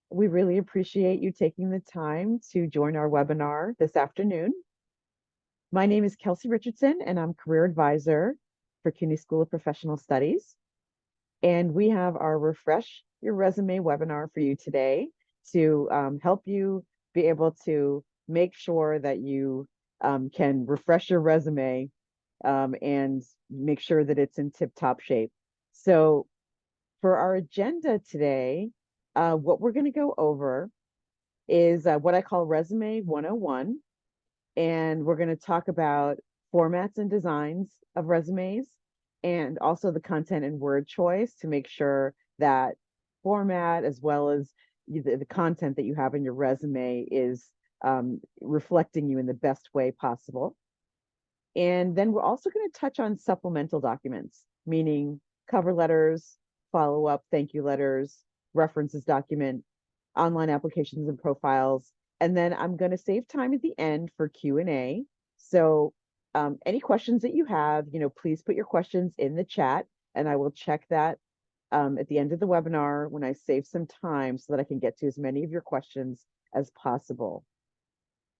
We really appreciate you taking the time to join our webinar this afternoon. My name is Kelsey Richardson, and I'm Career Advisor for CUNY School of Professional Studies. And we have our Refresh Your Resume webinar for you today to help you be able to make sure that you can refresh your resume and make sure that it's in tip-top shape. So for our agenda today, what we're going to go over is what I call Resume 101. And we're going to talk about formats and designs of resumes and also the content and word choice to make sure that format as well as the content that you have in your resume is reflecting you in the best way possible. And then we're also going to touch on supplemental documents, meaning cover letters, follow-up thank you letters, references document, online applications and profiles. And then I'm going to save time at the end for Q&A. So any questions that you have, please put your questions in the chat and I will check that at the end of the webinar when I save some time so that I can get to as many of your questions as possible.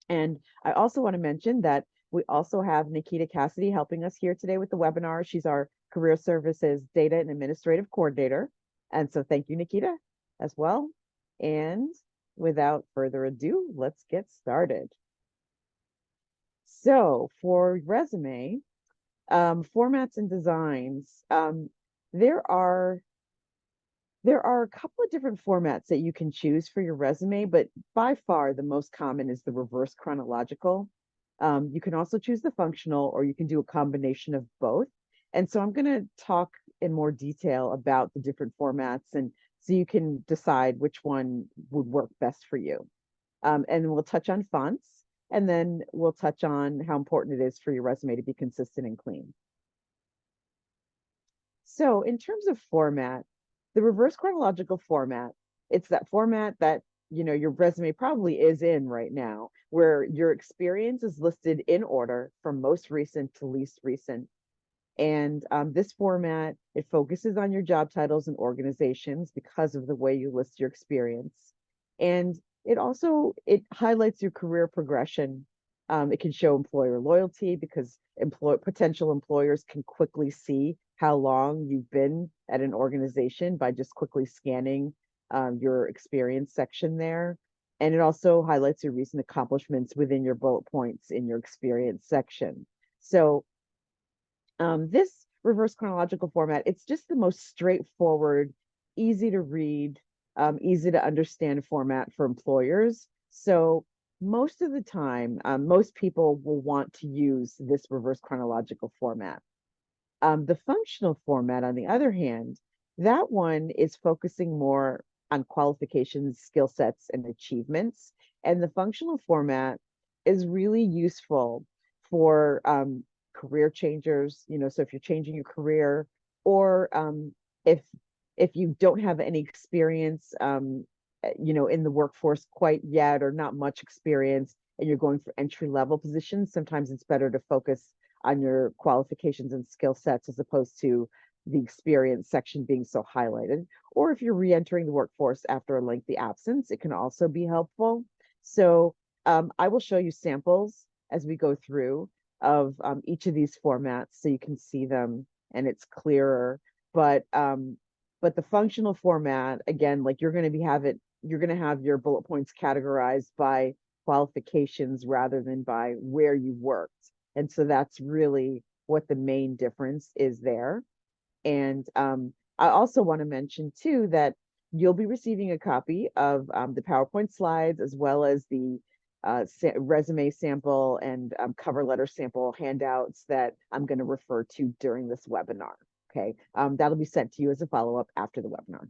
And I also want to mention that we also have Nikita Cassidy helping us here today with the webinar. She's our Career Services Data and Administrative Coordinator. And so thank you, Nikita, as well. And without further ado, let's get started. So for resume, formats and designs, there are a couple of different formats that you can choose for your resume, but by far the most common is the reverse chronological. You can also choose the functional, or you can do a combination of both. And so I'm going to talk in more detail about the different formats, and so you can decide which one would work best for you. And we'll touch on fonts, and then we'll touch on how important it is for your resume to be consistent and clean. So in terms of format, the reverse chronological format, it's that format that your resume probably is in right now, where your experience is listed in order from most recent to least recent. And this format, it focuses on your job titles and organizations because of the way you list your experience. And it highlights your career progression. It can show employer loyalty because potential employers can quickly see how long you've been at an organization by just quickly scanning your experience section there. And it also highlights your recent accomplishments within your bullet points in your experience section. So this reverse chronological format, it's just the most straightforward, easy to read, easy to understand format for employers. So most of the time, most people will want to use this reverse chronological format. The functional format, on the other hand, that one is focusing more on qualifications, skill sets, and achievements. And the functional format is really useful for career changers, so if you're changing your career, or if you don't have any experience, in the workforce quite yet, or not much experience, and you're going for entry-level positions, sometimes it's better to focus on your qualifications and skill sets as opposed to the experience section being so highlighted. Or if you're re-entering the workforce after a lengthy absence, it can also be helpful. So I will show you samples as we go through of each of these formats so you can see them and it's clearer. But the functional format, again, like you're going to have your bullet points categorized by qualifications rather than by where you worked. And so that's really what the main difference is there. And I also want to mention too that you'll be receiving a copy of the PowerPoint slides as well as the resume sample and cover letter sample handouts that I'm going to refer to during this webinar. Okay, that'll be sent to you as a follow-up after the webinar.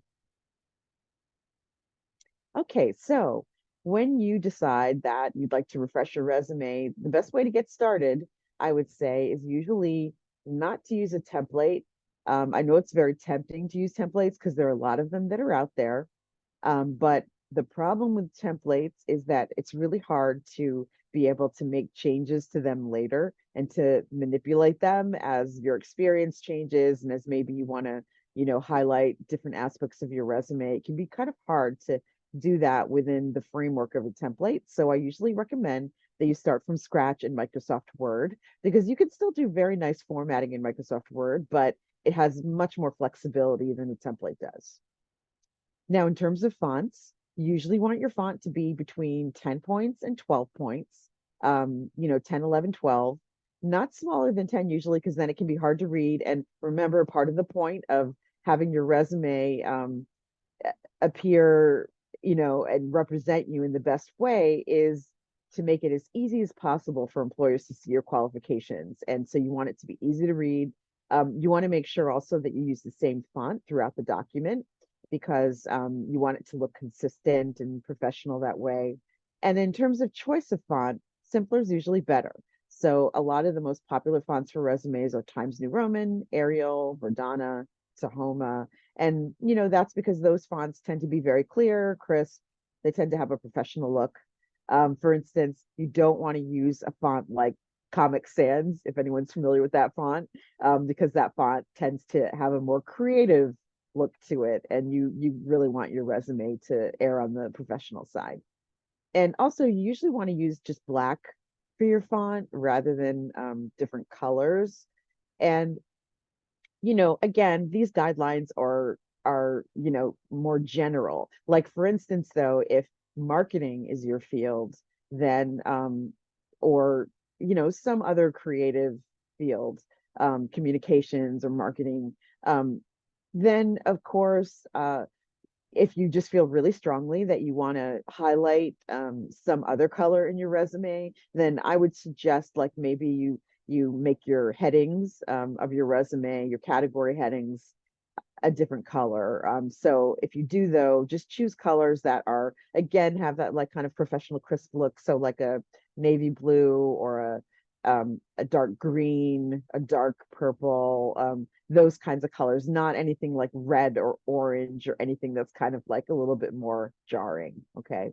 Okay, so when you decide that you'd like to refresh your resume, the best way to get started, I would say, is usually not to use a template. I know it's very tempting to use templates because there are a lot of them that are out there. But the problem with templates is that it's really hard to be able to make changes to them later and to manipulate them as your experience changes and as maybe you want to, highlight different aspects of your resume. It can be kind of hard to do that within the framework of a template. So I usually recommend that you start from scratch in Microsoft Word because you can still do very nice formatting in Microsoft Word, but it has much more flexibility than a template does. Now, in terms of fonts, you usually want your font to be between 10 points and 12 points, 10, 11, 12. Not smaller than 10 usually, because then it can be hard to read. And remember, part of the point of having your resume appear, and represent you in the best way is to make it as easy as possible for employers to see your qualifications. And so you want it to be easy to read. You want to make sure also that you use the same font throughout the document because you want it to look consistent and professional that way. And in terms of choice of font, simpler is usually better. So a lot of the most popular fonts for resumes are Times New Roman, Arial, Verdana, Tahoma, and that's because those fonts tend to be very clear, crisp. They tend to have a professional look. For instance, you don't want to use a font like Comic Sans, if anyone's familiar with that font, because that font tends to have a more creative look to it, and you really want your resume to err on the professional side. And also, you usually want to use just black for your font rather than different colors. And again, these guidelines are more general. Like for instance, though, if marketing is your field, then or some other creative field, communications or marketing, um, then of course, if you just feel really strongly that you want to highlight some other color in your resume, then I would suggest like maybe you make your headings of your resume, your category headings, a different color. So if you do though, just choose colors that are again have that like kind of professional crisp look. So like a navy blue or a dark green, a dark purple, those kinds of colors, not anything like red or orange or anything that's kind of like a little bit more jarring. Okay.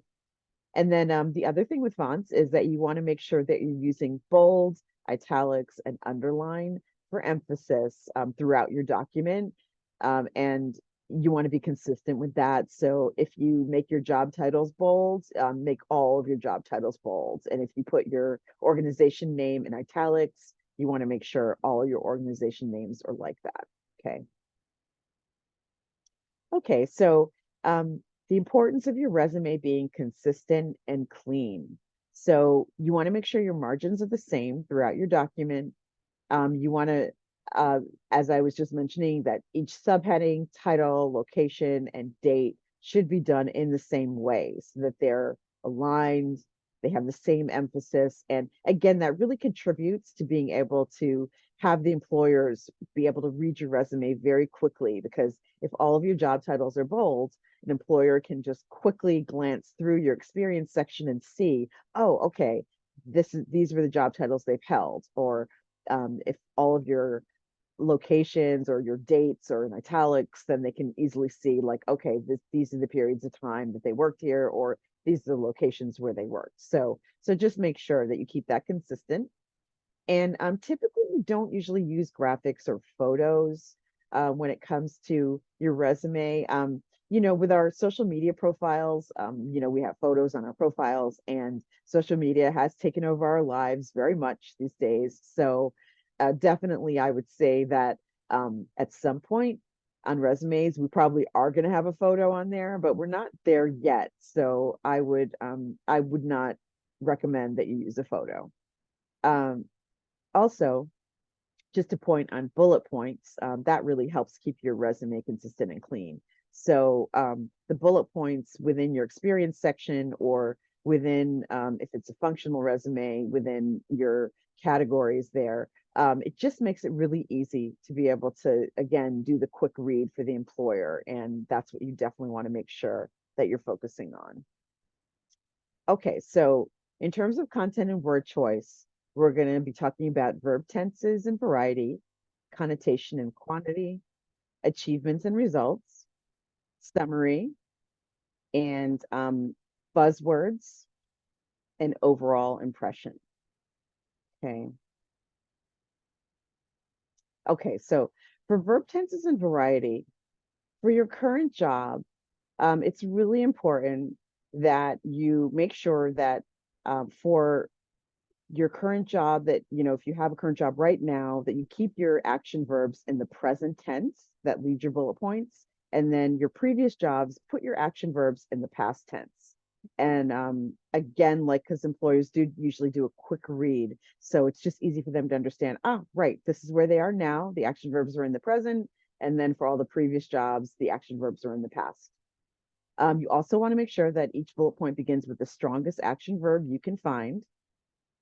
And then the other thing with fonts is that you want to make sure that you're using bold, italics, and underline for emphasis throughout your document. And you want to be consistent with that. So if you make your job titles bold, make all of your job titles bold. And if you put your organization name in italics, you want to make sure all your organization names are like that. Okay. Okay, so the importance of your resume being consistent and clean. So you want to make sure your margins are the same throughout your document. You want to, as I was just mentioning, that each subheading, title, location, and date should be done in the same way so that they're aligned, they have the same emphasis. And again, that really contributes to being able to have the employers be able to read your resume very quickly because if all of your job titles are bold, an employer can just quickly glance through your experience section and see, oh, okay, these were the job titles they've held, or if all of your locations or your dates are in italics, then they can easily see like, okay, these are the periods of time that they worked here, or these are the locations where they worked. So just make sure that you keep that consistent. And typically, you don't usually use graphics or photos when it comes to your resume. With our social media profiles, we have photos on our profiles, and social media has taken over our lives very much these days. So, definitely, I would say that at some point on resumes, we probably are going to have a photo on there, but we're not there yet. So, I would not recommend that you use a photo. Um, Also, just to point on bullet points, that really helps keep your resume consistent and clean. So the bullet points within your experience section or within, if it's a functional resume, within your categories there, it just makes it really easy to be able to, again, do the quick read for the employer. And that's what you definitely want to make sure that you're focusing on. Okay, so in terms of content and word choice, we're going to be talking about verb tenses and variety, connotation and quantity, achievements and results, summary, and buzzwords and overall impression. Okay. Okay, so for verb tenses and variety, for your current job, it's really important that you make sure that for your current job that, if you have a current job right now, that you keep your action verbs in the present tense that lead your bullet points. And then your previous jobs, put your action verbs in the past tense. And again, like, because employers do usually do a quick read. So it's just easy for them to understand, right, this is where they are now. The action verbs are in the present. And then for all the previous jobs, the action verbs are in the past. You also want to make sure that each bullet point begins with the strongest action verb you can find.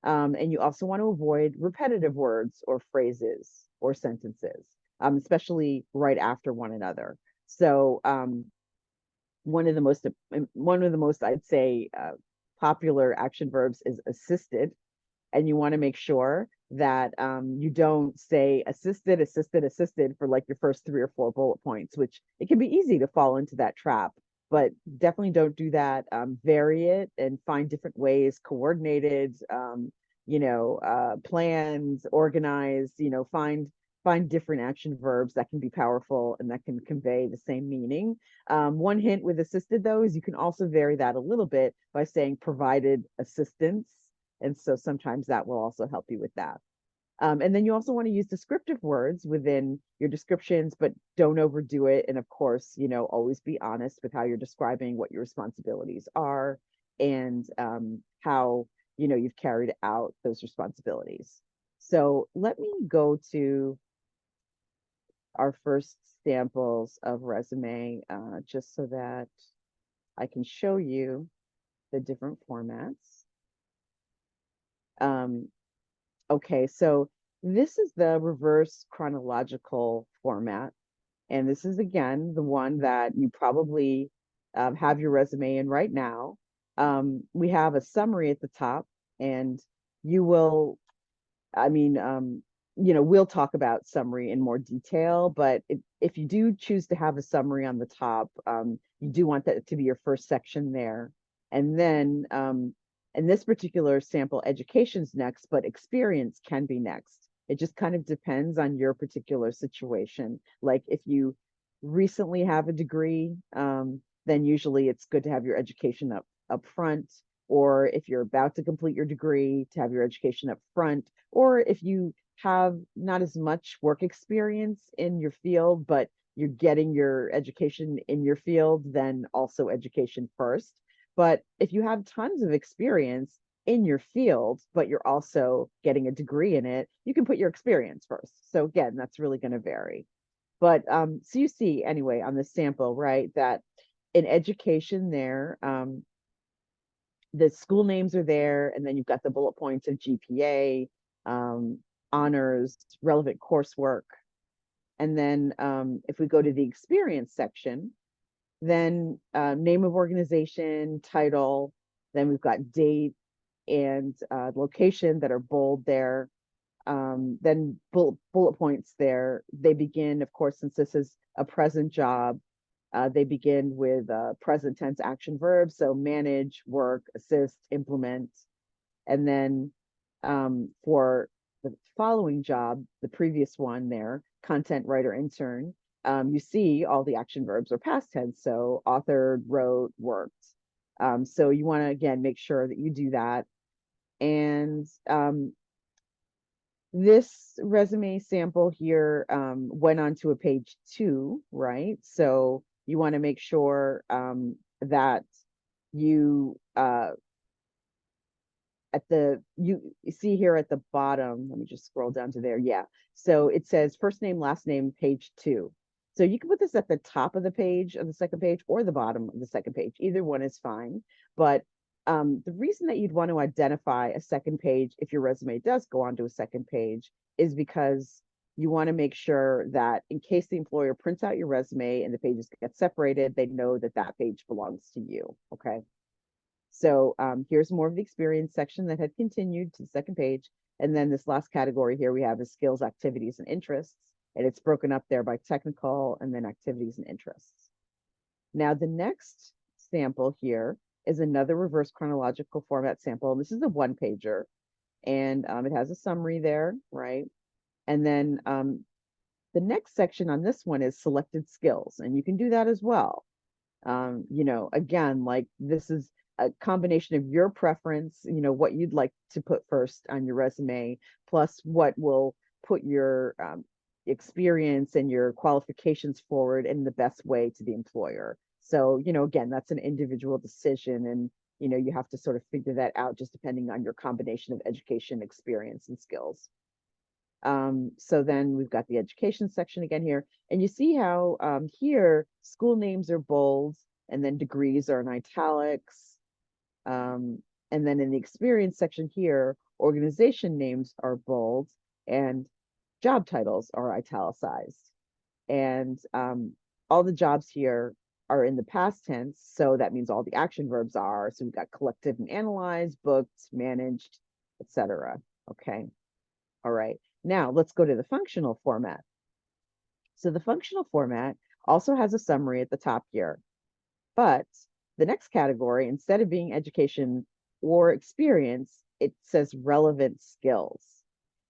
And you also want to avoid repetitive words or phrases or sentences, especially right after one another. So one of the most I'd say popular action verbs is assisted, and you want to make sure that you don't say assisted, assisted, assisted for like your first 3 or 4 bullet points, which it can be easy to fall into that trap. But definitely don't do that. Vary it and find different ways, coordinated, plans, organized. Find different action verbs that can be powerful and that can convey the same meaning. One hint with assisted though is you can also vary that a little bit by saying provided assistance, and so sometimes that will also help you with that. And then you also want to use descriptive words within your descriptions, but don't overdo it. And of course, always be honest with how you're describing what your responsibilities are and how, you've carried out those responsibilities. So let me go to our first samples of resume, just so that I can show you the different formats. Okay, so this is the reverse chronological format. And this is, again, the one that you probably have your resume in right now. We have a summary at the top, and you will, I mean, we'll talk about summary in more detail, but if you do choose to have a summary on the top, you do want that to be your first section there. And then in this particular sample, education's next, but experience can be next. It just kind of depends on your particular situation. Like if you recently have a degree, then usually it's good to have your education up front, or if you're about to complete your degree, to have your education up front, or if you have not as much work experience in your field, but you're getting your education in your field, then also education first. But if you have tons of experience in your field, but you're also getting a degree in it, you can put your experience first. So again, that's really going to vary. But so you see anyway on the sample, right, that in education there, the school names are there, and then you've got the bullet points of GPA, honors, relevant coursework. And then if we go to the experience section, then name of organization, title, then we've got date and location that are bold there. Then bullet points there. They begin, of course, since this is a present job, they begin with present tense action verbs. So manage, work, assist, implement. And then for the following job, the previous one there, content writer intern, you see all the action verbs are past tense. So authored, wrote, worked. So you want to, again, make sure that you do that. And this resume sample here went on to a page 2, right? So you want to make sure that you you see here at the bottom, let me just scroll down to there. Yeah. So it says first name, last name, page 2. So you can put this at the top of the page, of the second page, or the bottom of the second page. Either one is fine. But the reason that you'd want to identify a second page if your resume does go onto a second page is because you want to make sure that in case the employer prints out your resume and the pages get separated, they know that that page belongs to you. Okay. So here's more of the experience section that had continued to the second page. And then this last category here we have is skills, activities, and interests. And it's broken up there by technical and then activities and interests. Now the next sample here is another reverse chronological format sample. And this is a 1-pager. And it has a summary there, right? And then the next section on this one is selected skills. And you can do that as well. Again, like this is a combination of your preference, what you'd like to put first on your resume, plus what will put your experience and your qualifications forward in the best way to the employer. So, again, that's an individual decision, and you have to sort of figure that out just depending on your combination of education, experience, and skills. So then we've got the education section again here, and you see how here school names are bold, and then degrees are in italics. Um, and then in the experience section here, organization names are bold and job titles are italicized. And all the jobs here are in the past tense, so that means all the action verbs are. So we've got collected and analyzed, booked, managed, etc. Okay. All right. Now let's go to the functional format. So the functional format also has a summary at the top here, but the next category, instead of being education or experience, it says relevant skills.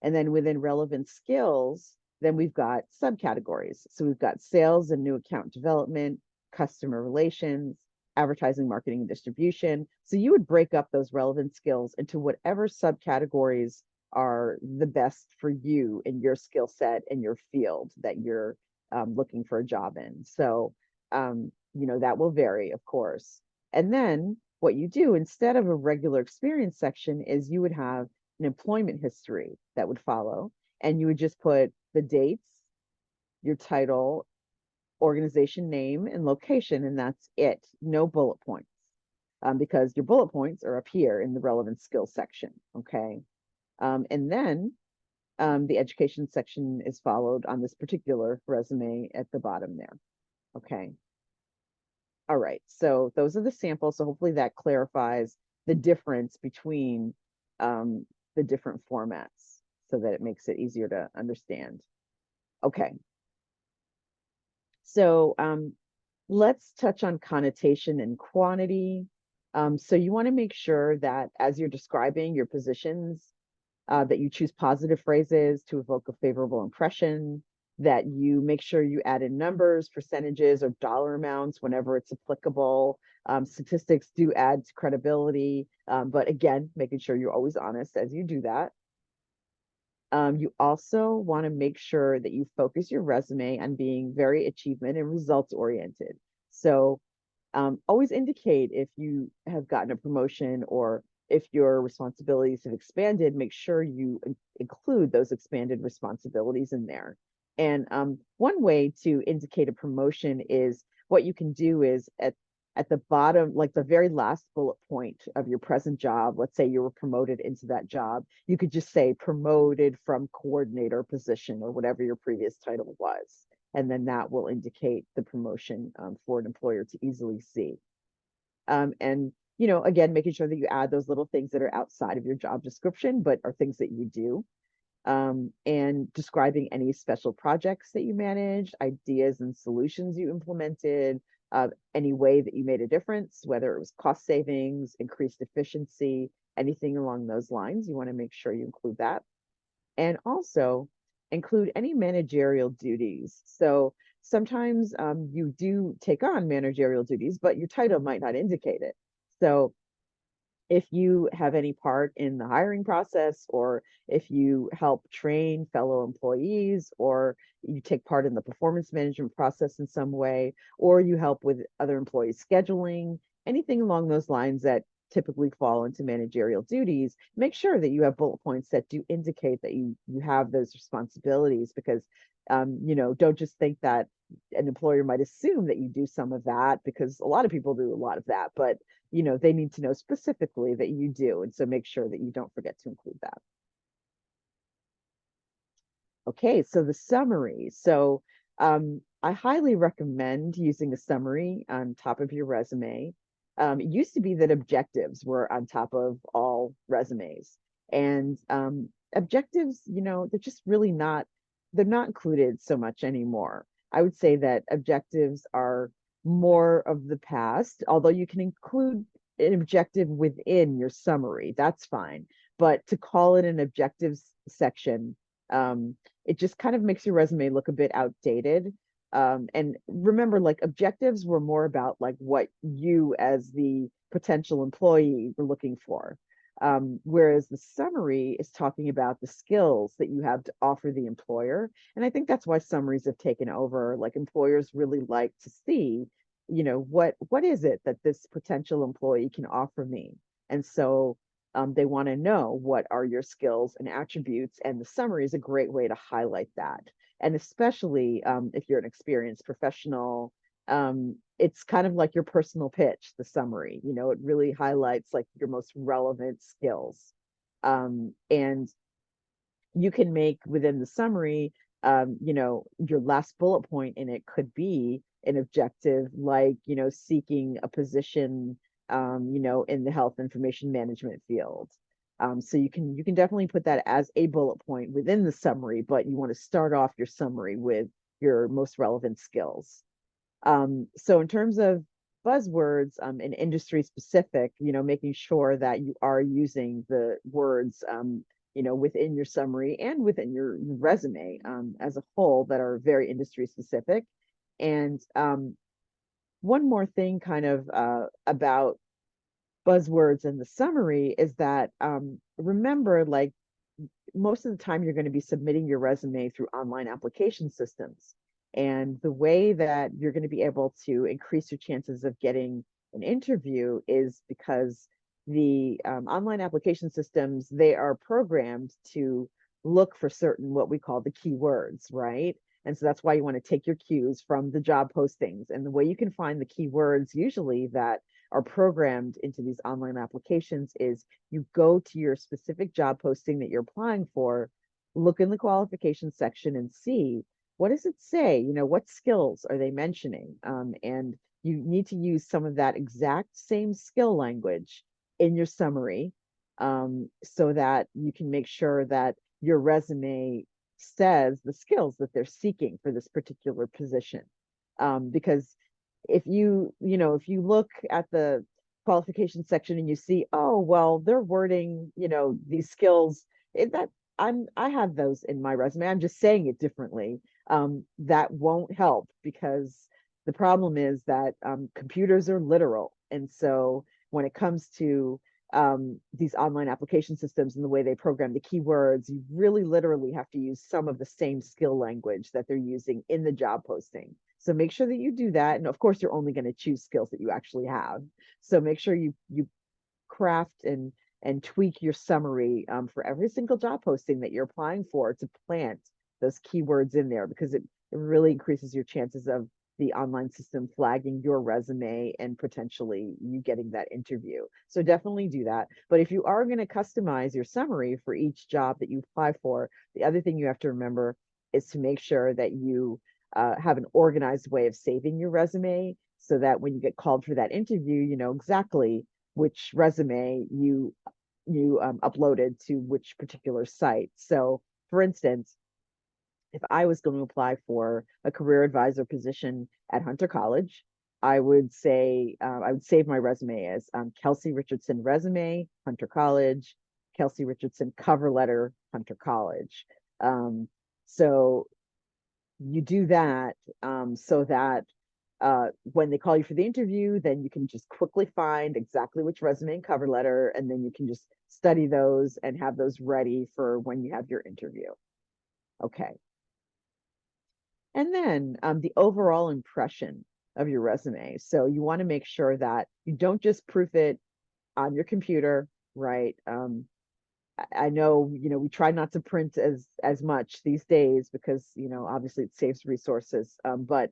And then within relevant skills, then we've got subcategories. So we've got sales and new account development, customer relations, advertising, marketing, and distribution. So you would break up those relevant skills into whatever subcategories are the best for you in your skill set and your field that you're looking for a job in. So, that will vary, of course. And then what you do instead of a regular experience section is you would have an employment history that would follow, and you would just put the dates, your title, organization name, and location, and that's it. No bullet points, because your bullet points are up here in the relevant skills section. Okay. And then the education section is followed on this particular resume at the bottom there. Okay. All right. So those are the samples. So hopefully that clarifies the difference between the different formats so that it makes it easier to understand. Okay. So let's touch on connotation and quantity. So you want to make sure that as you're describing your positions, that you choose positive phrases to evoke a favorable impression, that you make sure you add in numbers, percentages, or dollar amounts whenever it's applicable. Statistics do add to credibility, but again, making sure you're always honest as you do that. You also want to make sure that you focus your resume on being very achievement and results oriented. So always indicate if you have gotten a promotion or if your responsibilities have expanded, make sure you include those expanded responsibilities in there. And one way to indicate a promotion is what you can do is at the bottom, like the very last bullet point of your present job, let's say you were promoted into that job, you could just say promoted from coordinator position or whatever your previous title was. And then that will indicate the promotion for an employer to easily see. And again, making sure that you add those little things that are outside of your job description, but are things that you do. And describing any special projects that you managed, ideas and solutions you implemented, any way that you made a difference, whether it was cost savings, increased efficiency, anything along those lines. You want to make sure you include that. And also include any managerial duties. So sometimes you do take on managerial duties, but your title might not indicate it. So if you have any part in the hiring process, or if you help train fellow employees, or you take part in the performance management process in some way, or you help with other employees scheduling, anything along those lines that typically fall into managerial duties, make sure that you have bullet points that do indicate that you have those responsibilities, because don't just think that an employer might assume that you do some of that, because a lot of people do a lot of that, but they need to know specifically that you do. And so make sure that you don't forget to include that. Okay, so the summary. So I highly recommend using a summary on top of your resume. It used to be that objectives were on top of all resumes. And objectives, they're just really not, they're not included so much anymore. I would say that objectives are more of the past, although you can include an objective within your summary, that's fine. But to call it an objectives section, it just kind of makes your resume look a bit outdated. And remember, like objectives were more about like what you as the potential employee were looking for. Whereas the summary is talking about the skills that you have to offer the employer. And I think that's why summaries have taken over. Like employers really like to see, what is it that this potential employee can offer me? And so they want to know what are your skills and attributes, and the summary is a great way to highlight that. And especially if you're an experienced professional, it's kind of like your personal pitch, the summary. It really highlights like your most relevant skills. And you can make within the summary, your last bullet point in it could be an objective like, seeking a position, in the health information management field. So you can definitely put that as a bullet point within the summary, but you want to start off your summary with your most relevant skills. So in terms of buzzwords and industry specific, making sure that you are using the words, within your summary and within your resume as a whole that are very industry specific. And one more thing kind of about buzzwords in the summary is that remember, like most of the time you're going to be submitting your resume through online application systems. And the way that you're going to be able to increase your chances of getting an interview is because the online application systems, they are programmed to look for certain what we call the keywords, right? And so that's why you want to take your cues from the job postings. And the way you can find the keywords usually that are programmed into these online applications is you go to your specific job posting that you're applying for, look in the qualifications section and see what does it say? What skills are they mentioning? And you need to use some of that exact same skill language in your summary, so that you can make sure that your resume says the skills that they're seeking for this particular position. Because if you look at the qualification section and you see, oh, well, they're wording, these skills that I have those in my resume. I'm just saying it differently. That won't help because the problem is that computers are literal. And so when it comes to these online application systems and the way they program the keywords, you really literally have to use some of the same skill language that they're using in the job posting. So make sure that you do that. And of course, you're only going to choose skills that you actually have. So make sure you craft and tweak your summary for every single job posting that you're applying for to plant those keywords in there, because it really increases your chances of the online system flagging your resume and potentially you getting that interview. So definitely do that. But if you are going to customize your summary for each job that you apply for, the other thing you have to remember is to make sure that you have an organized way of saving your resume so that when you get called for that interview, you know exactly which resume you uploaded to which particular site. So, for instance, if I was going to apply for a career advisor position at Hunter College, I would save my resume as Kelsey Richardson resume, Hunter College, Kelsey Richardson cover letter, Hunter College. So you do that so that when they call you for the interview, then you can just quickly find exactly which resume and cover letter, and then you can just study those and have those ready for when you have your interview. Okay. And then the overall impression of your resume. So you want to make sure that you don't just proof it on your computer, right? I know, we try not to print as much these days because, obviously it saves resources. But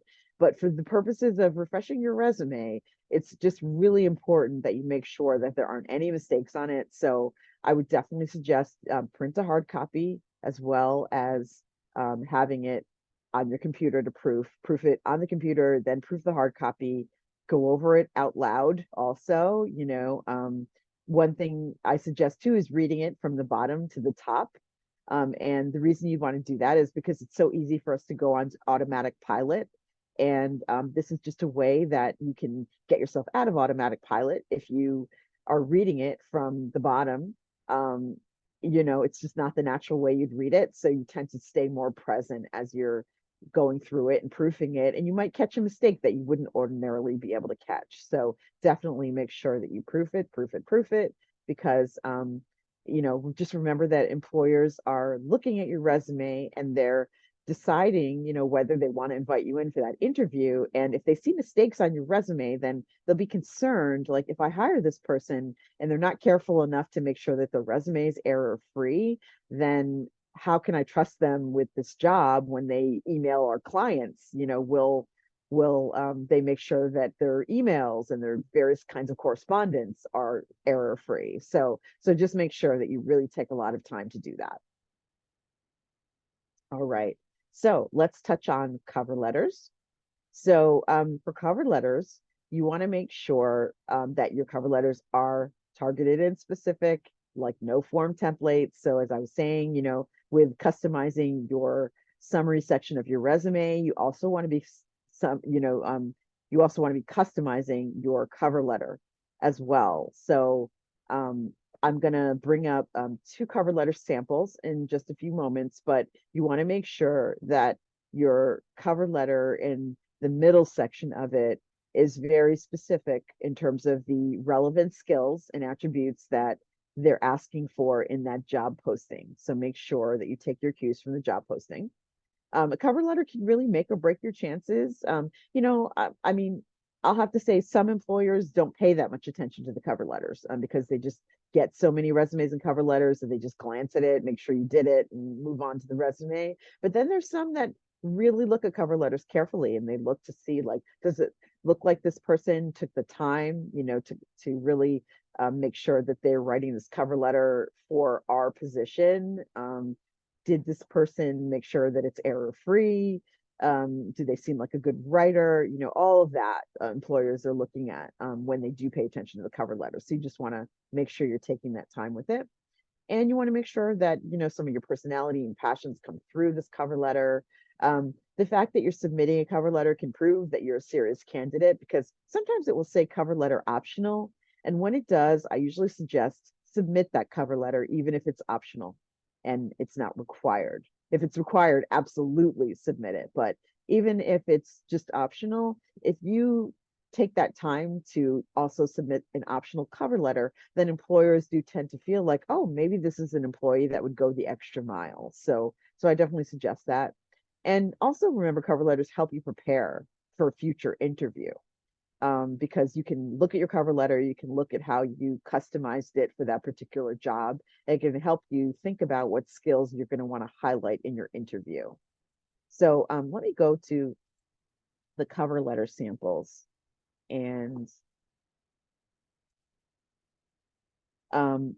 for the purposes of refreshing your resume, it's just really important that you make sure that there aren't any mistakes on it. So I would definitely suggest print a hard copy as well as having it on your computer to proof it on the computer, then proof the hard copy, go over it out loud also. One thing I suggest too is reading it from the bottom to the top. And the reason you want to do that is because it's so easy for us to go on to automatic pilot. And this is just a way that you can get yourself out of automatic pilot if you are reading it from the bottom. It's just not the natural way you'd read it. So you tend to stay more present as you're going through it and proofing it, and you might catch a mistake that you wouldn't ordinarily be able to catch. So definitely make sure that you proof it, because just remember that employers are looking at your resume and they're deciding, whether they want to invite you in for that interview. And if they see mistakes on your resume, then they'll be concerned, like, if I hire this person and they're not careful enough to make sure that the resume is error free, then how can I trust them with this job when they email our clients? Will they make sure that their emails and their various kinds of correspondence are error free? So just make sure that you really take a lot of time to do that. All right. So let's touch on cover letters. So for cover letters, you want to make sure that your cover letters are targeted and specific, like no form templates. So as I was saying, with customizing your summary section of your resume, you also want to be you also want to be customizing your cover letter as well. So um, I'm going to bring up two cover letter samples in just a few moments, but you want to make sure that your cover letter in the middle section of it is very specific in terms of the relevant skills and attributes that they're asking for in that job posting. So make sure that you take your cues from the job posting. A cover letter can really make or break your chances. I mean, I'll have to say some employers don't pay that much attention to the cover letters because they just get so many resumes and cover letters and they just glance at it, make sure you did it, and move on to the resume. But then there's some that really look at cover letters carefully and they look to see, like, does it look like this person took the time, to really make sure that they're writing this cover letter for our position. Did this person make sure that it's error free? Do they seem like a good writer? All of that employers are looking at when they do pay attention to the cover letter. So you just want to make sure you're taking that time with it. And you want to make sure that, some of your personality and passions come through this cover letter. The fact that you're submitting a cover letter can prove that you're a serious candidate, because sometimes it will say cover letter optional. And when it does, I usually suggest submit that cover letter, even if it's optional and it's not required. If it's required, absolutely submit it. But even if it's just optional, if you take that time to also submit an optional cover letter, then employers do tend to feel like, oh, maybe this is an employee that would go the extra mile. So I definitely suggest that. And also remember, cover letters help you prepare for a future interview. Because you can look at your cover letter, you can look at how you customized it for that particular job. It can help you think about what skills you're going to want to highlight in your interview. So let me go to the cover letter samples. And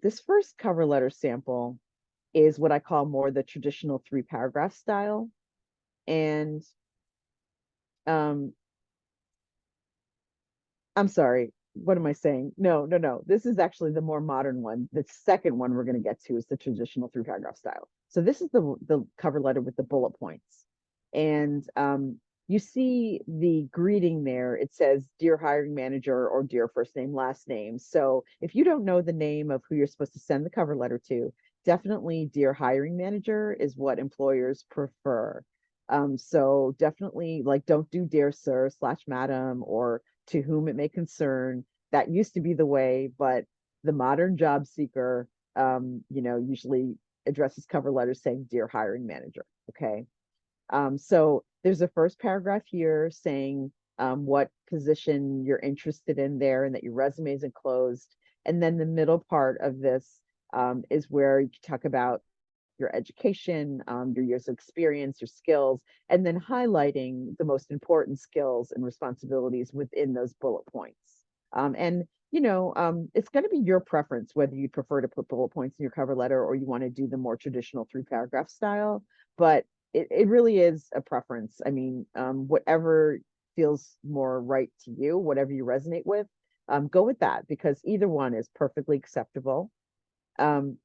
this first cover letter sample is what I call more the traditional 3-paragraph style. And um, I'm sorry, what am I saying? No, no, no. This is actually the more modern one. The second one we're going to get to is the traditional 3-paragraph style. So this is the cover letter with the bullet points. And you see the greeting there. It says, "Dear hiring manager," or "Dear first name, last name." So if you don't know the name of who you're supposed to send the cover letter to, definitely "Dear hiring manager" is what employers prefer. So definitely, like, don't do "Dear sir" / "Madam" or "To whom it may concern." That used to be the way, but the modern job seeker, usually addresses cover letters saying "Dear hiring manager." Okay. So there's a first paragraph here saying what position you're interested in there and that your resume is enclosed. And then the middle part of this is where you talk about your education, your years of experience, your skills, and then highlighting the most important skills and responsibilities within those bullet points. And it's going to be your preference whether you prefer to put bullet points in your cover letter or you want to do the more traditional 3-paragraph style. But it really is a preference. I mean, whatever feels more right to you, whatever you resonate with, go with that, because either one is perfectly acceptable. Um,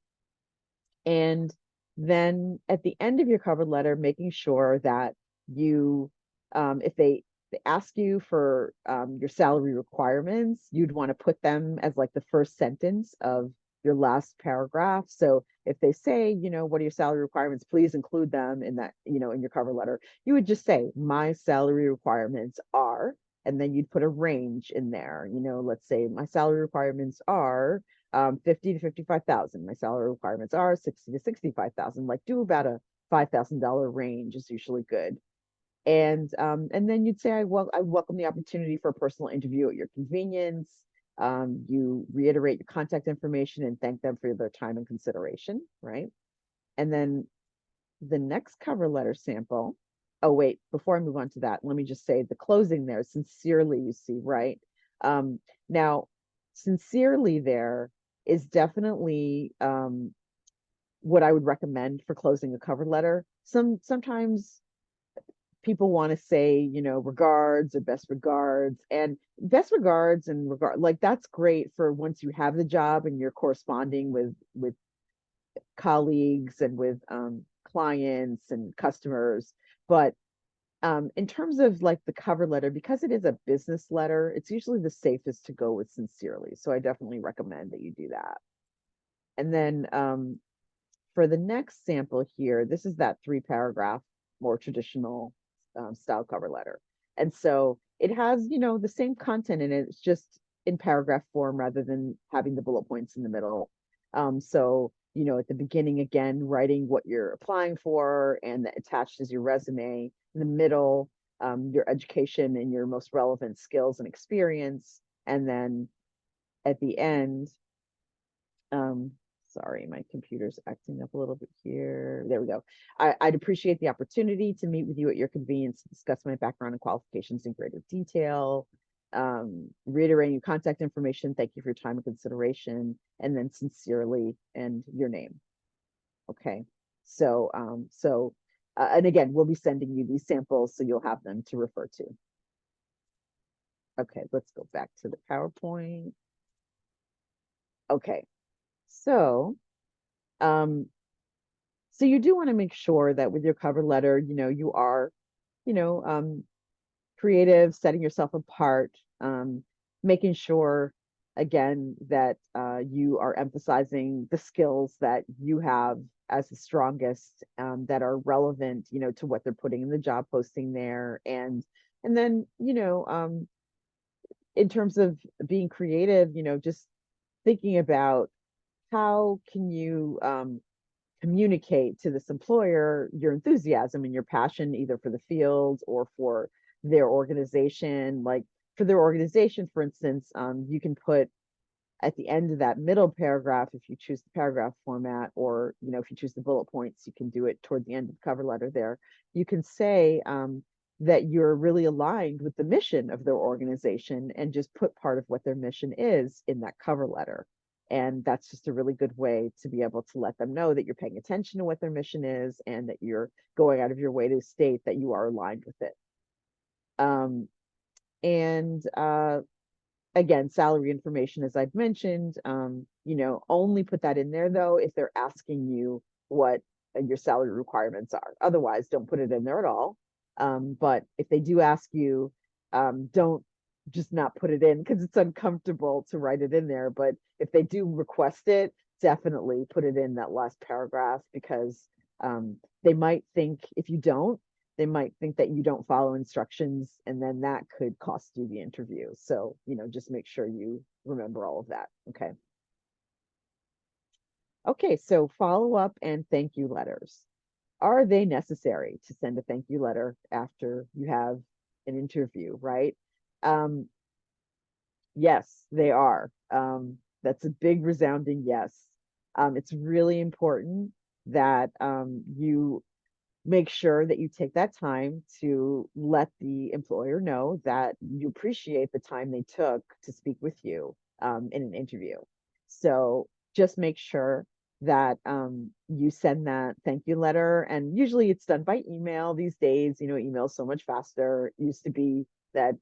and then at the end of your cover letter, making sure that you, if they ask you for your salary requirements, you'd want to put them as like the first sentence of your last paragraph. So if they say, what are your salary requirements, please include them in that, in your cover letter. You would just say, my salary requirements are, and then you'd put a range in there. Let's say my salary requirements are 50 to 55,000. My salary requirements are 60 to 65,000. Like, do about a $5,000 range is usually good. And then you'd say, I welcome the opportunity for a personal interview at your convenience. You reiterate your contact information and thank them for their time and consideration, right? And then the next cover letter sample. Oh, wait, before I move on to that, let me just say the closing there, sincerely, you see, right? Now, sincerely there is definitely what I would recommend for closing a cover letter. Sometimes people want to say, regards or best regards, and best regards and regard, like, that's great for once you have the job and you're corresponding with colleagues and with clients and customers. But in terms of like the cover letter, because it is a business letter, it's usually the safest to go with sincerely. So I definitely recommend that you do that. And then for the next sample here, this is that 3 paragraph, more traditional style cover letter. And so it has, the same content in it. It's just in paragraph form rather than having the bullet points in the middle. So, at the beginning, again, writing what you're applying for, and attached is your resume. In the middle, your education and your most relevant skills and experience. And then at the end, um, sorry, my computer's acting up a little bit here. There we go. I'd appreciate the opportunity to meet with you at your convenience to discuss my background and qualifications in greater detail. Reiterating your contact information. Thank you for your time and consideration. And then sincerely and your name. Okay. So, and again, we'll be sending you these samples so you'll have them to refer to. Okay, let's go back to the PowerPoint. Okay. So, um, so you do want to make sure that with your cover letter, you are, you know, um, creative, setting yourself apart, making sure, again, that you are emphasizing the skills that you have as the strongest, that are relevant, to what they're putting in the job posting there. And then, in terms of being creative, just thinking about how can you communicate to this employer your enthusiasm and your passion, either for the field or for their organization. Like, for their organization, for instance, you can put at the end of that middle paragraph, if you choose the paragraph format, or if you choose the bullet points, you can do it toward the end of the cover letter there. You can say that you're really aligned with the mission of their organization, and just put part of what their mission is in that cover letter. And that's just a really good way to be able to let them know that you're paying attention to what their mission is, and that you're going out of your way to state that you are aligned with it. And again, salary information, as I've mentioned, only put that in there though if they're asking you what your salary requirements are. Otherwise, don't put it in there at all. But if they do ask you, don't just not put it in because it's uncomfortable to write it in there. But if they do request it, definitely put it in that last paragraph, because they might think, if you don't, they might think that you don't follow instructions, and then that could cost you the interview. So, just make sure you remember all of that. Okay. Okay, so follow up and thank you letters. Are they necessary to send a thank you letter after you have an interview, right? Um, yes, they are. That's a big resounding yes. It's really important that you make sure that you take that time to let the employer know that you appreciate the time they took to speak with you in an interview. So just make sure that you send that thank you letter. And usually it's done by email these days. Email is so much faster. It used to be that,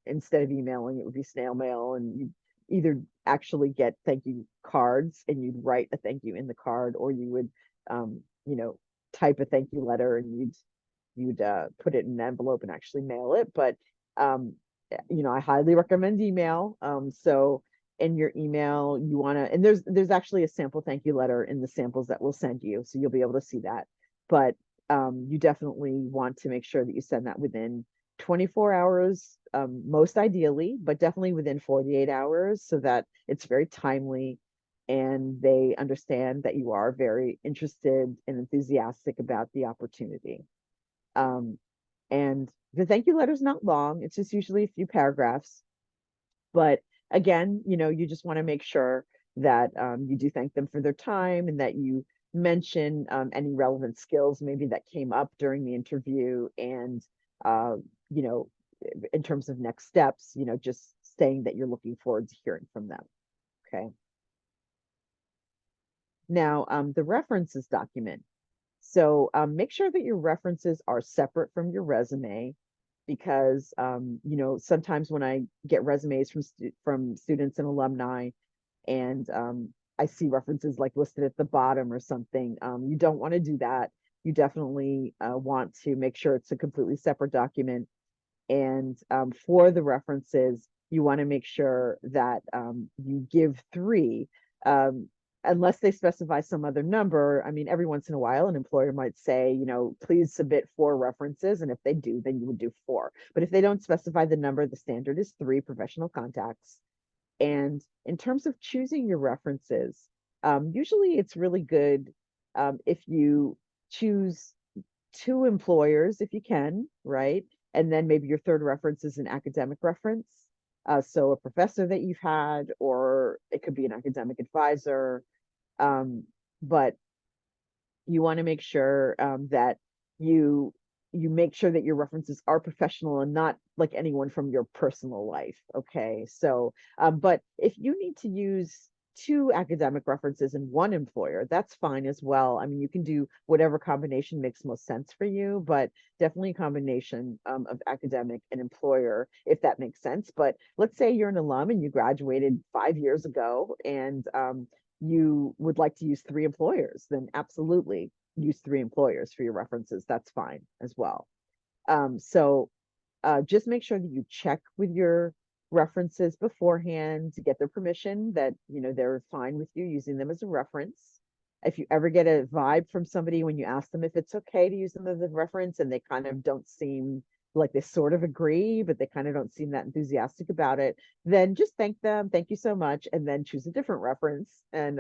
instead of emailing, it would be snail mail, and you either actually get thank you cards and you'd write a thank you in the card, or you would, you know, type a thank you letter and you'd put it in an envelope and actually mail it. But I highly recommend email. So in your email, you want to, and there's actually a sample thank you letter in the samples that we'll send you, so you'll be able to see that. But you definitely want to make sure that you send that within 24 hours, most ideally, but definitely within 48 hours, so that it's very timely and they understand that you are very interested and enthusiastic about the opportunity. Um, and the thank you letter is not long, it's just usually a few paragraphs. But again, you just want to make sure that you do thank them for their time and that you mention any relevant skills maybe that came up during the interview. And, uh, you know, in terms of next steps, just saying that you're looking forward to hearing from them. Okay. Now, the references document. So make sure that your references are separate from your resume because sometimes when I get resumes from students and alumni and I see references like listed at the bottom or something, you don't want to do that. You definitely want to make sure it's a completely separate document. And for the references, you want to make sure that you give three, um, unless they specify some other number. I mean, every once in a while, an employer might say, please submit four references. And if they do, then you would do four. But if they don't specify the number, the standard is three professional contacts. And in terms of choosing your references, usually it's really good if you choose two employers if you can, right? And then maybe your third reference is an academic reference. So a professor that you've had, or it could be an academic advisor. Um, but you want to make sure that you you make sure that your references are professional and not like anyone from your personal life. Okay, so but if you need to use two academic references and one employer, that's fine as well. I mean, you can do whatever combination makes most sense for you, but definitely a combination of academic and employer if that makes sense. But let's say you're an alum and you graduated 5 years ago and you would like to use three employers, then absolutely use three employers for your references. That's fine as well. So just make sure that you check with your references beforehand to get their permission that they're fine with you using them as a reference. If you ever get a vibe from somebody when you ask them if it's okay to use them as a reference and they kind of don't seem like they sort of agree, but they kind of don't seem that enthusiastic about it, then just thank them, thank you so much, and then choose a different reference and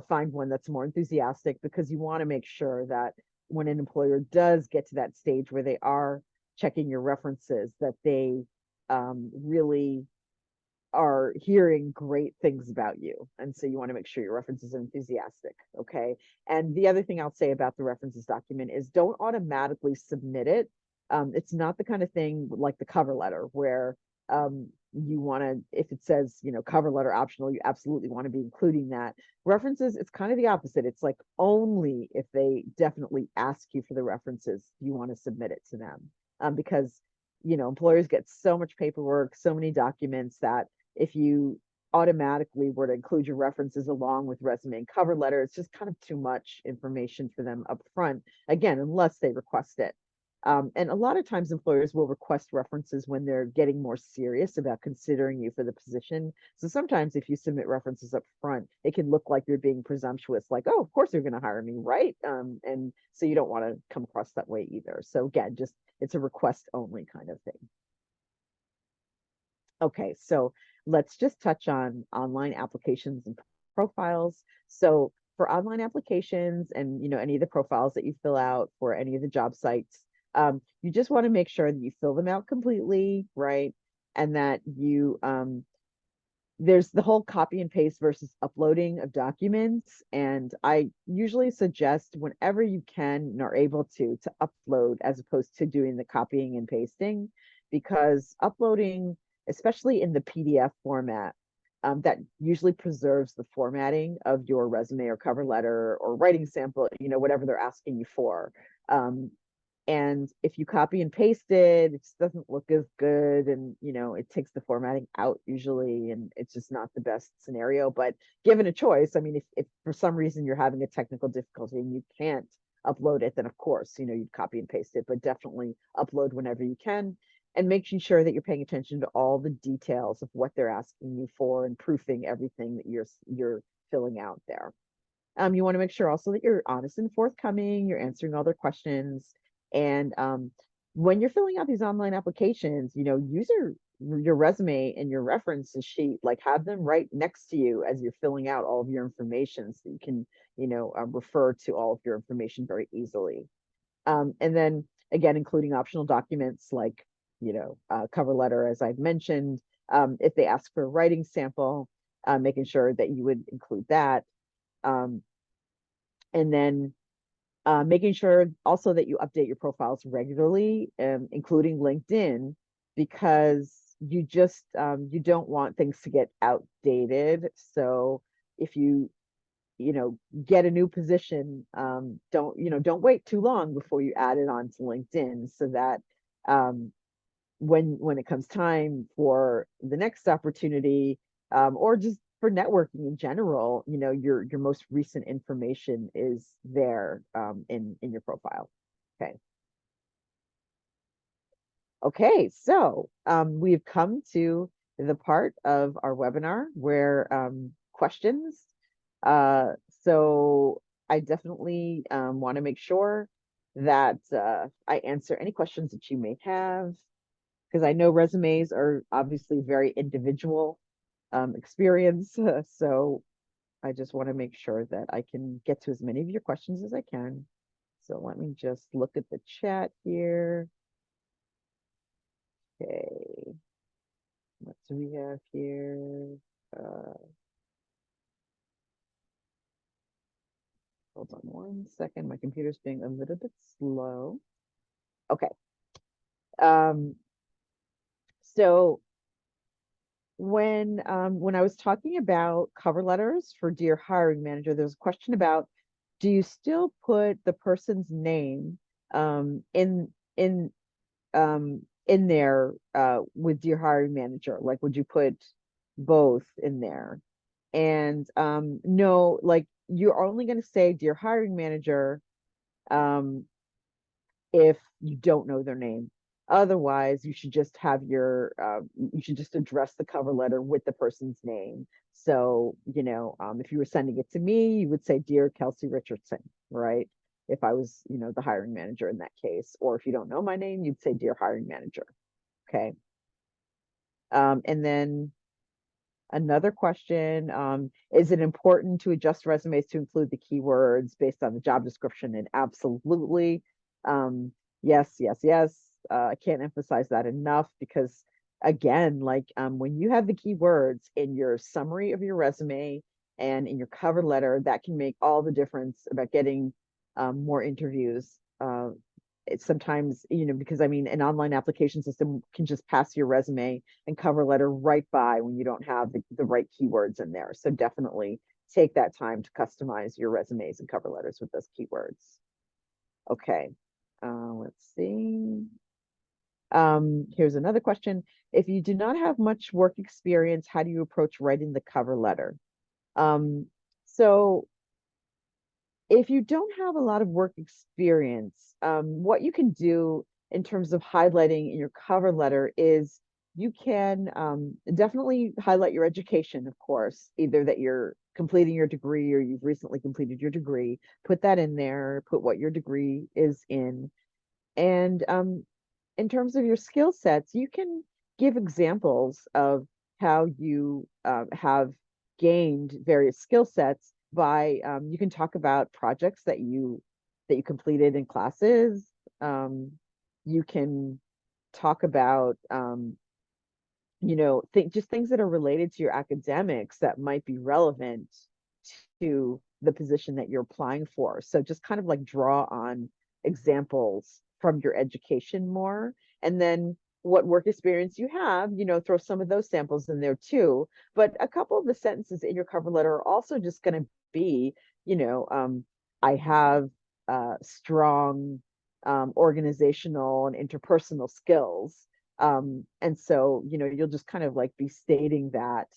find one that's more enthusiastic because you want to make sure that when an employer does get to that stage where they are checking your references that they really are hearing great things about you. And so you want to make sure your references are enthusiastic. Okay. And the other thing I'll say about the references document is don't automatically submit it. It's not the kind of thing like the cover letter where you want to, if it says, cover letter optional, you absolutely want to be including that. References, it's kind of the opposite. It's like only if they definitely ask you for the references, you want to submit it to them. Because employers get so much paperwork, so many documents that if you automatically were to include your references along with resume and cover letter, it's just kind of too much information for them up front, again, unless they request it. And a lot of times employers will request references when they're getting more serious about considering you for the position. So sometimes if you submit references up front, it can look like you're being presumptuous, like, oh, of course you're going to hire me, right? And so you don't want to come across that way either. So again, just it's a request only kind of thing. Okay, so let's just touch on online applications and profiles. So for online applications and any of the profiles that you fill out for any of the job sites, you just want to make sure that you fill them out completely, right? And that you there's the whole copy and paste versus uploading of documents. And I usually suggest whenever you can and are able to upload as opposed to doing the copying and pasting, because uploading, especially in the PDF format, that usually preserves the formatting of your resume or cover letter or writing sample, whatever they're asking you for. And if you copy and paste it, it just doesn't look as good. And, it takes the formatting out usually. And it's just not the best scenario. But given a choice, I mean, if for some reason you're having a technical difficulty and you can't upload it, then of course, you'd copy and paste it, but definitely upload whenever you can. and making sure that you're paying attention to all the details of what they're asking you for and proofing everything that you're filling out there. You want to make sure also that you're honest and forthcoming, you're answering all their questions. And when you're filling out these online applications, use your resume and your references sheet, like have them right next to you as you're filling out all of your information so you can, refer to all of your information very easily. And then again, including optional documents like, cover letter, as I've mentioned. If they ask for a writing sample, making sure that you would include that. Um, and then making sure also that you update your profiles regularly, including LinkedIn, because you don't want things to get outdated. So if you get a new position, don't wait too long before you add it on to LinkedIn, so that um, when it comes time for the next opportunity, or just for networking in general, your most recent information is there, in your profile. Okay. Okay, so we've come to the part of our webinar where questions. Uh, so I definitely want to make sure that I answer any questions that you may have, because I know resumes are obviously very individual experience. So I just want to make sure that I can get to as many of your questions as I can. So let me just look at the chat here. Okay, what do we have here? Uh, Hold on one second. My computer's being a little bit slow. Okay. Um, so when I was talking about cover letters for Dear Hiring Manager, there was a question about, do you still put the person's name in there with Dear Hiring Manager? Like, would you put both in there? And no, like, you're only going to say Dear Hiring Manager um, if you don't know their name. Otherwise, you should just address the cover letter with the person's name. So, if you were sending it to me, you would say, Dear Kelsey Richardson, right? If I was, the hiring manager in that case. Or if you don't know my name, you'd say, Dear Hiring Manager. Okay. And then another question, is it important to adjust resumes to include the keywords based on the job description? And absolutely. Yes, yes, yes. I can't emphasize that enough, because again, like, when you have the keywords in your summary of your resume and in your cover letter, that can make all the difference about getting more interviews. It's sometimes, because I mean, an online application system can just pass your resume and cover letter right by when you don't have the right keywords in there. So definitely take that time to customize your resumes and cover letters with those keywords. Okay, let's see. Here's another question. If you do not have much work experience, how do you approach writing the cover letter? Um, so if you don't have a lot of work experience, what you can do in terms of highlighting in your cover letter is you can definitely highlight your education, of course, either that you're completing your degree or you've recently completed your degree. Put that in there, put what your degree is in. And in terms of your skill sets, you can give examples of how you have gained various skill sets by, you can talk about projects that you completed in classes. You can talk about just things that are related to your academics that might be relevant to the position that you're applying for. So just kind of like draw on examples from your education more. And then what work experience you have, throw some of those samples in there too. But a couple of the sentences in your cover letter are also just going to be, I have strong organizational and interpersonal skills. And so, you'll just kind of like be stating that,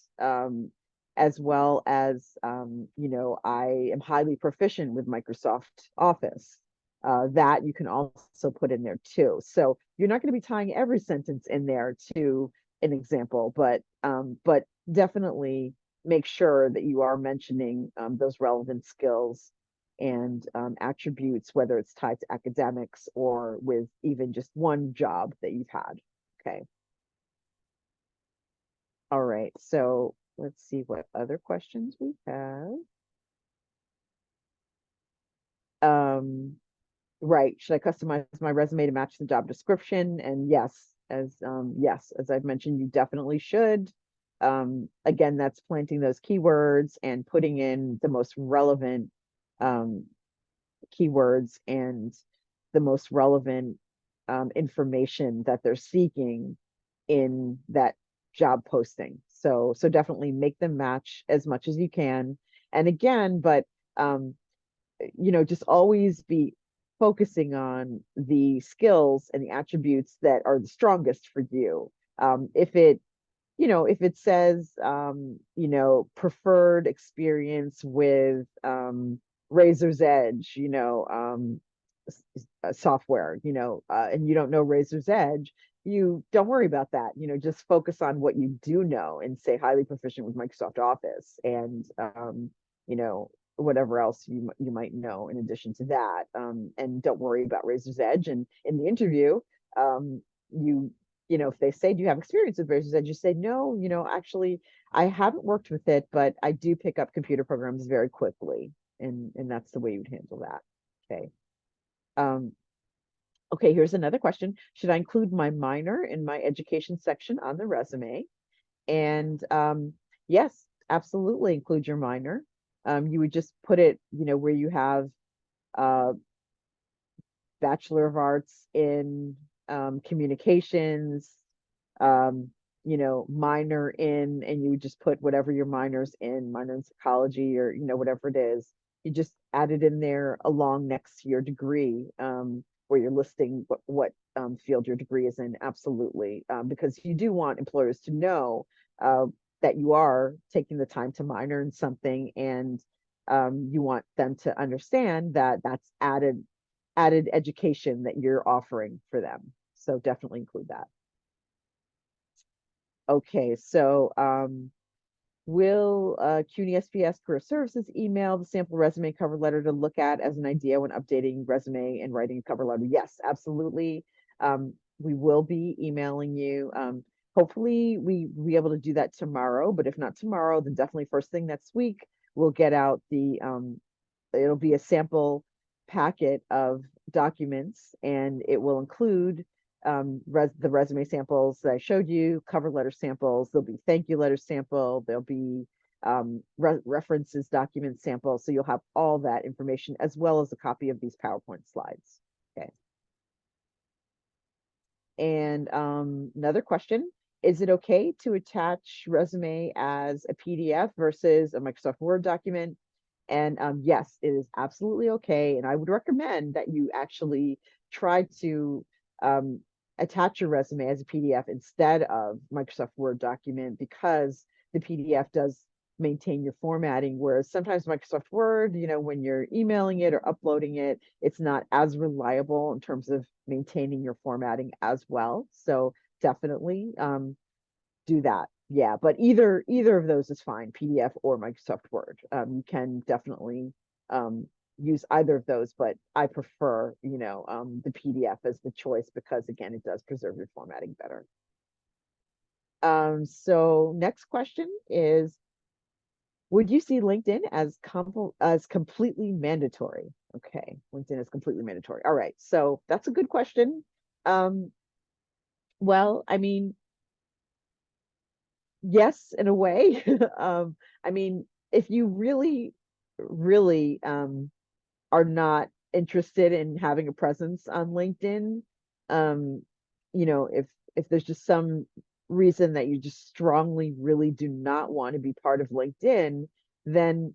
as well as, I am highly proficient with Microsoft Office. that you can also put in there too. So you're not going to be tying every sentence in there to an example, but definitely make sure that you are mentioning those relevant skills and attributes, whether it's tied to academics or with even just one job that you've had. Okay. All right. So let's see what other questions we have. Um, right. Should I customize my resume to match the job description? And yes, as I've mentioned, you definitely should. Again, that's planting those keywords and putting in the most relevant um, keywords and the most relevant information that they're seeking in that job posting. So definitely make them match as much as you can. And again, but um, just always be focusing on the skills and the attributes that are the strongest for you. If it says, preferred experience with Razor's Edge, software, and you don't know Razor's Edge, you don't worry about that. Just focus on what you do know and say highly proficient with Microsoft Office and, you know, whatever else you might know in addition to that. And don't worry about Razor's Edge. And in the interview, you if they say, do you have experience with Razor's Edge? You say, no, actually, I haven't worked with it, but I do pick up computer programs very quickly. And that's the way you'd handle that. Okay. Um, okay, here's another question. Should I include my minor in my education section on the resume? And yes, absolutely include your minor. You would just put it, where you have uh, Bachelor of Arts in communications, um, minor in, and you would just put whatever your minor's in, minor in psychology or, whatever it is. You just add it in there along next to your degree, where you're listing what field your degree is in. Absolutely. Because you do want employers to know that you are taking the time to minor in something, and you want them to understand that that's added education that you're offering for them. So definitely include that. Okay, so will CUNY SPS Career Services email the sample resume cover letter to look at as an idea when updating resume and writing a cover letter? Yes, absolutely. We will be emailing you. Hopefully we be able to do that tomorrow, but if not tomorrow, then definitely first thing next week, we'll get out it'll be a sample packet of documents, and it will include the resume samples that I showed you, cover letter samples. There'll be thank you letter sample. There'll be references document sample. So you'll have all that information as well as a copy of these PowerPoint slides. Okay. And another question, is it okay to attach resume as a PDF versus a Microsoft Word document? And yes, it is absolutely okay. And I would recommend that you actually try to um, attach your resume as a PDF instead of Microsoft Word document, because the PDF does maintain your formatting, whereas sometimes Microsoft Word, when you're emailing it or uploading it, it's not as reliable in terms of maintaining your formatting as well. So definitely do that. Yeah, but either of those is fine, PDF or Microsoft Word. You can definitely use either of those, but I prefer, the PDF as the choice because again, it does preserve your formatting better. So next question is, would you see LinkedIn as completely mandatory? Okay, LinkedIn is completely mandatory. All right, so that's a good question. Um, well, I mean, yes, in a way. I mean, if you really are not interested in having a presence on LinkedIn, um, if there's just some reason that you just strongly really do not want to be part of LinkedIn, then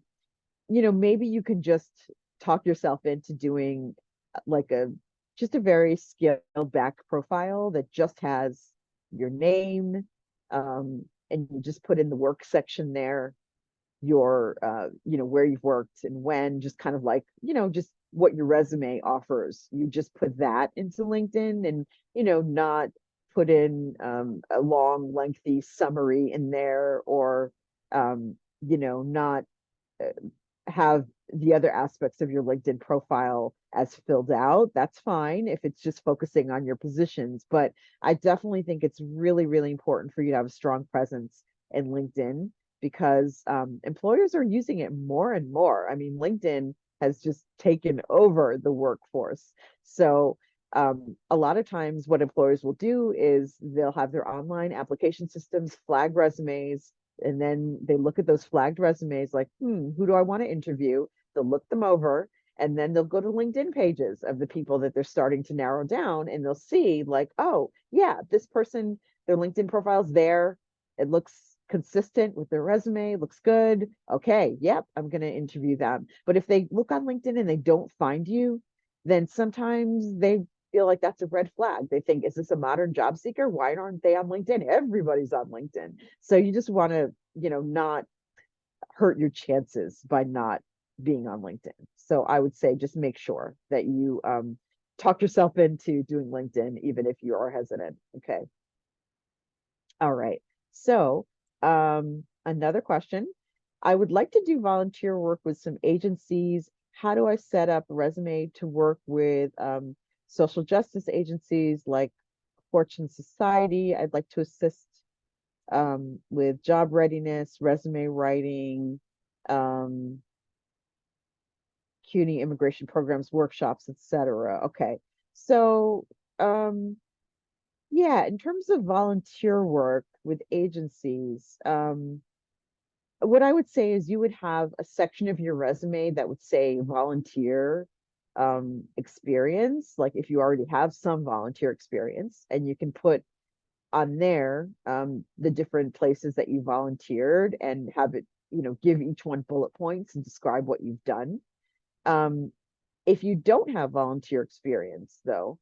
maybe you can just talk yourself into doing like just a very scaled back profile that just has your name, and you just put in the work section there, your where you've worked and when, just kind of like, just what your resume offers. You just put that into LinkedIn and, not put in a long, lengthy summary in there, or, not uh, have the other aspects of your LinkedIn profile as filled out. That's fine if it's just focusing on your positions. But I definitely think it's really, really important for you to have a strong presence in LinkedIn, because employers are using it more and more. I mean, LinkedIn has just taken over the workforce. So a lot of times what employers will do is they'll have their online application systems flag resumes, and then they look at those flagged resumes like, who do I want to interview? They'll look them over, and then they'll go to LinkedIn pages of the people that they're starting to narrow down, and they'll see like, oh yeah, this person, their LinkedIn profile's there. It looks consistent with their resume, looks good. Okay, yep, I'm going to interview them. But if they look on LinkedIn and they don't find you, then sometimes they feel like that's a red flag. They think, is this a modern job seeker? Why aren't they on LinkedIn? Everybody's on LinkedIn. So you just want to, not hurt your chances by not being on LinkedIn. So I would say just make sure that you talk yourself into doing LinkedIn, even if you are hesitant. Okay. All right. So another question. I would like to do volunteer work with some agencies. How do I set up a resume to work with social justice agencies like Fortune Society? I'd like to assist with job readiness, resume writing, um, CUNY immigration programs, workshops, etc. Okay. So, yeah, in terms of volunteer work with agencies, what I would say is you would have a section of your resume that would say volunteer experience, like if you already have some volunteer experience, and you can put on there the different places that you volunteered and have it, give each one bullet points and describe what you've done. Um, if you don't have volunteer experience, though,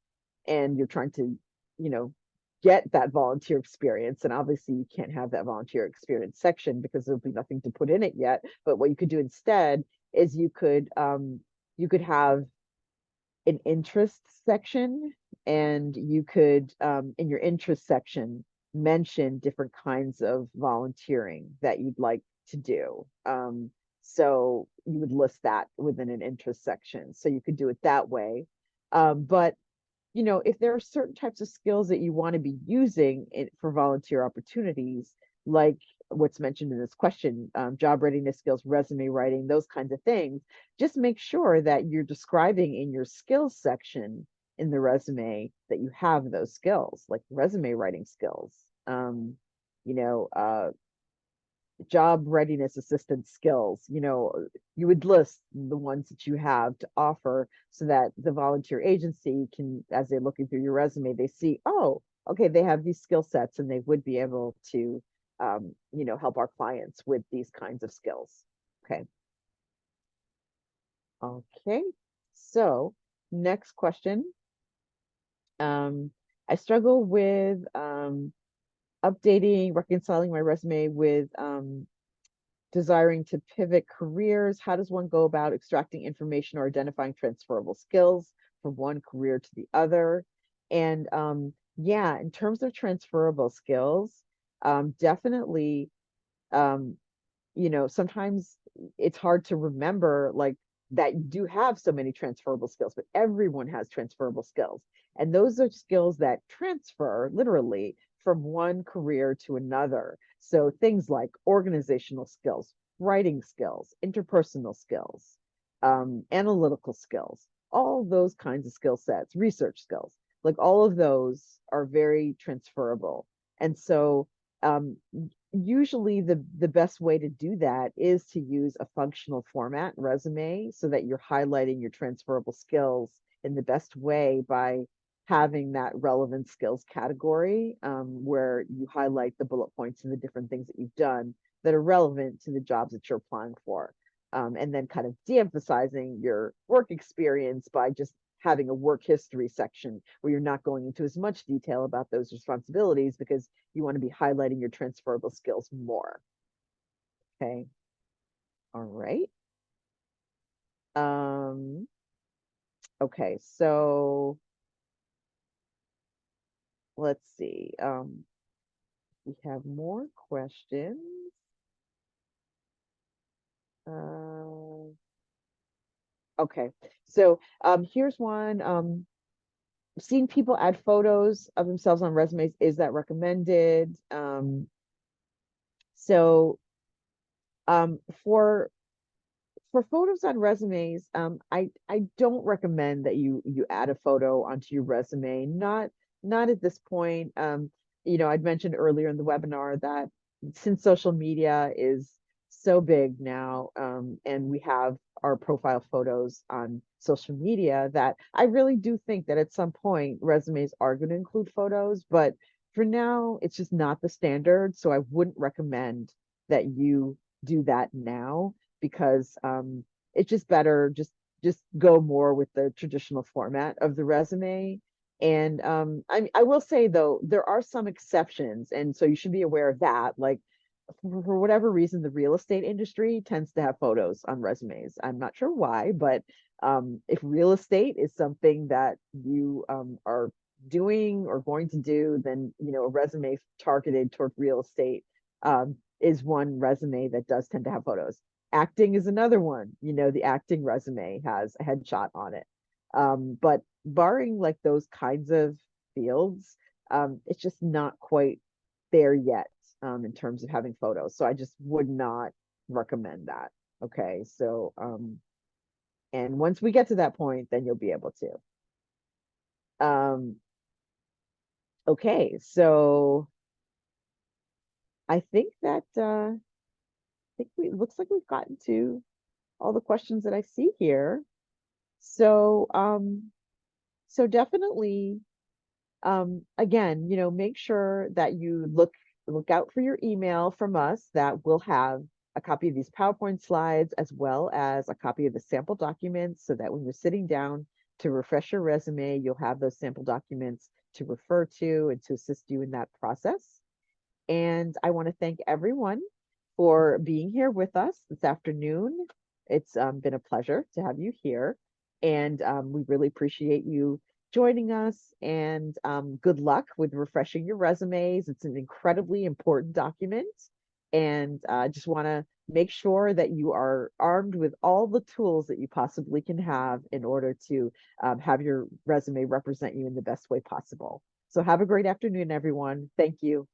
and you're trying to, you know, get that volunteer experience, and obviously you can't have that volunteer experience section because there'll be nothing to put in it yet. But what you could do instead is you could have an interest section, and you could in your interest section mention different kinds of volunteering that you'd like to do. So you would list that within an interest section, so you could do it that way. But if there are certain types of skills that you want to be using for volunteer opportunities, like what's mentioned in this question, job readiness skills, resume writing, those kinds of things, just make sure that you're describing in your skills section in the resume that you have those skills, like resume writing skills. Um, you know, Job readiness assistance skills, you would list the ones that you have to offer so that the volunteer agency can, as they're looking through your resume, they see, oh, okay, they have these skill sets and they would be able to, help our clients with these kinds of skills. Okay. Okay. So next question. I struggle with updating, reconciling my resume with desiring to pivot careers. How does one go about extracting information or identifying transferable skills from one career to the other? And yeah, in terms of transferable skills, definitely, um, sometimes it's hard to remember like that you do have so many transferable skills, but everyone has transferable skills. And those are skills that transfer literally from one career to another. So things like organizational skills, writing skills, interpersonal skills, analytical skills, all those kinds of skill sets, research skills, like all of those are very transferable. And so um, usually the best way to do that is to use a functional format resume so that you're highlighting your transferable skills in the best way by having that relevant skills category, where you highlight the bullet points and the different things that you've done that are relevant to the jobs that you're applying for. And then kind of de-emphasizing your work experience by just having a work history section where you're not going into as much detail about those responsibilities because you want to be highlighting your transferable skills more. Okay. All right. Um, Okay, so let's see. We have more questions. Uh, okay, so here's one. Seeing people add photos of themselves on resumes, is that recommended? So um, for for photos on resumes, I don't recommend that you add a photo onto your resume. Not at this point. I'd mentioned earlier in the webinar that since social media is so big now, and we have our profile photos on social media, that I really do think that at some point resumes are going to include photos, but for now it's just not the standard. So I wouldn't recommend that you do that now because it's just better just go more with the traditional format of the resume. And I will say though, there are some exceptions, and so you should be aware of that. Like for whatever reason, the real estate industry tends to have photos on resumes. I'm not sure why, but if real estate is something that you are doing or going to do, then a resume targeted toward real estate is one resume that does tend to have photos. Acting is another one. The acting resume has a headshot on it. But barring like those kinds of fields, it's just not quite there yet in terms of having photos. So I just would not recommend that. Okay. So, and once we get to that point, then you'll be able to. Um, okay. So I think that, it looks like we've gotten to all the questions that I see here. So, so definitely, again, make sure that you look out for your email from us that will have a copy of these PowerPoint slides as well as a copy of the sample documents so that when you're sitting down to refresh your resume, you'll have those sample documents to refer to and to assist you in that process. And I want to thank everyone for being here with us this afternoon. It's been a pleasure to have you here. And we really appreciate you joining us. And good luck with refreshing your resumes. It's an incredibly important document. And I just want to make sure that you are armed with all the tools that you possibly can have in order to have your resume represent you in the best way possible. So have a great afternoon, everyone. Thank you.